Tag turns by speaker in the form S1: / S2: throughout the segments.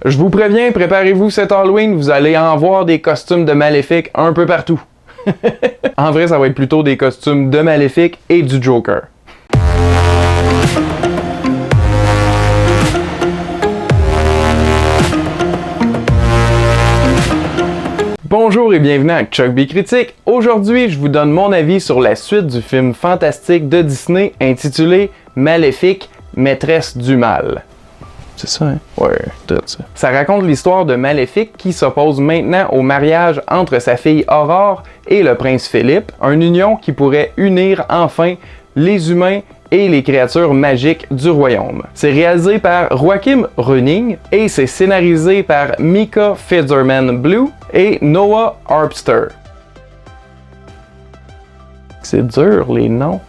S1: Je vous préviens, préparez-vous cet Halloween, vous allez en voir des costumes de Maléfique un peu partout. En vrai, ça va être plutôt des costumes de Maléfique et du Joker. Bonjour et bienvenue à Chuck B Critique. Aujourd'hui, je vous donne mon avis sur la suite du film fantastique de Disney intitulé Maléfique, maîtresse du mal. C'est ça, hein? Ouais, tout ça. Ça raconte l'histoire de Maléfique qui s'oppose maintenant au mariage entre sa fille Aurore et le prince Philippe, une union qui pourrait unir enfin les humains et les créatures magiques du royaume. C'est réalisé par Joachim Rønning et c'est scénarisé par Mika Federman-Blue et Noah Arpster. C'est dur les noms.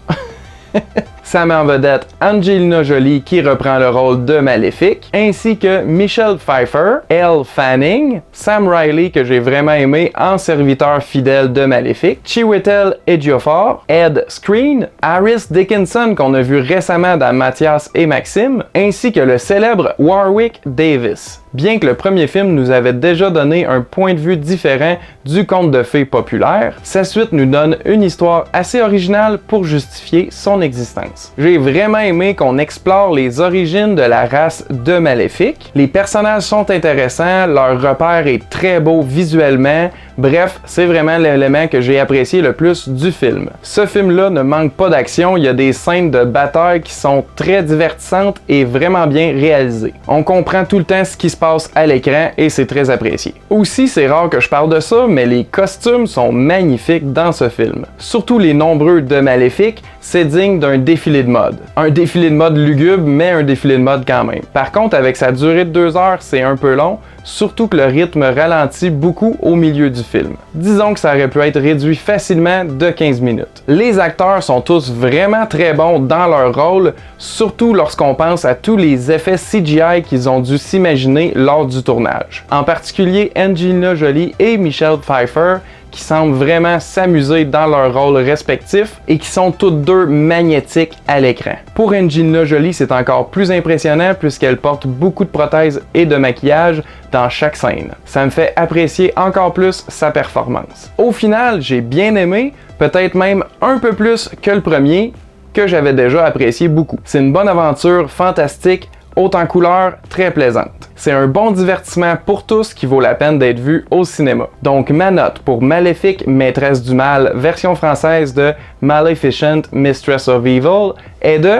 S1: Ça met en vedette Angelina Jolie qui reprend le rôle de Maléfique, ainsi que Michelle Pfeiffer, Elle Fanning, Sam Riley que j'ai vraiment aimé en serviteur fidèle de Maléfique, Chiwetel Ejiofor, Ed Skrein, Harris Dickinson qu'on a vu récemment dans Mathias et Maxime, ainsi que le célèbre Warwick Davis. Bien que le premier film nous avait déjà donné un point de vue différent du conte de fées populaire, sa suite nous donne une histoire assez originale pour justifier son existence. J'ai vraiment aimé qu'on explore les origines de la race de Maléfique. Les personnages sont intéressants, leur repère est très beau visuellement, bref, c'est vraiment l'élément que j'ai apprécié le plus du film. Ce film-là ne manque pas d'action, il y a des scènes de bataille qui sont très divertissantes et vraiment bien réalisées. On comprend tout le temps ce qui se passe à l'écran et c'est très apprécié. Aussi, c'est rare que je parle de ça, mais les costumes sont magnifiques dans ce film. Surtout les nombreux de Maléfique, c'est digne d'un défilé de mode. Un défilé de mode lugubre, mais un défilé de mode quand même. Par contre, avec sa durée de 2 heures, c'est un peu long, surtout que le rythme ralentit beaucoup au milieu du film. Disons que ça aurait pu être réduit facilement de 15 minutes. Les acteurs sont tous vraiment très bons dans leur rôle, surtout lorsqu'on pense à tous les effets CGI qu'ils ont dû s'imaginer lors du tournage. En particulier Angelina Jolie et Michelle Pfeiffer, qui semblent vraiment s'amuser dans leurs rôles respectifs et qui sont toutes deux magnétiques à l'écran. Pour Angelina Jolie, c'est encore plus impressionnant puisqu'elle porte beaucoup de prothèses et de maquillage dans chaque scène. Ça me fait apprécier encore plus sa performance. Au final, j'ai bien aimé, peut-être même un peu plus que le premier, que j'avais déjà apprécié beaucoup. C'est une bonne aventure fantastique, haute en couleurs, très plaisante. C'est un bon divertissement pour tous qui vaut la peine d'être vu au cinéma. Donc ma note pour Maléfique, maîtresse du mal, version française de Maleficent, Mistress of Evil, est de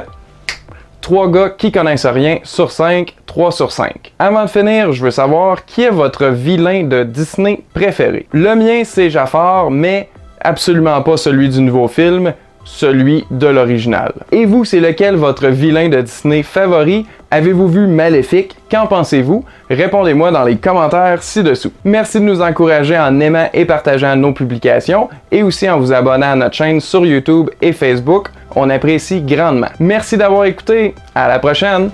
S1: 3 gars qui connaissent rien sur 5, 3 sur 5. Avant de finir, je veux savoir qui est votre vilain de Disney préféré. Le mien c'est Jafar, mais absolument pas celui du nouveau film, celui de l'original. Et vous, c'est lequel votre vilain de Disney favori? Avez-vous vu Maléfique? Qu'en pensez-vous? Répondez-moi dans les commentaires ci-dessous. Merci de nous encourager en aimant et partageant nos publications et aussi en vous abonnant à notre chaîne sur YouTube et Facebook. On apprécie grandement. Merci d'avoir écouté. À la prochaine!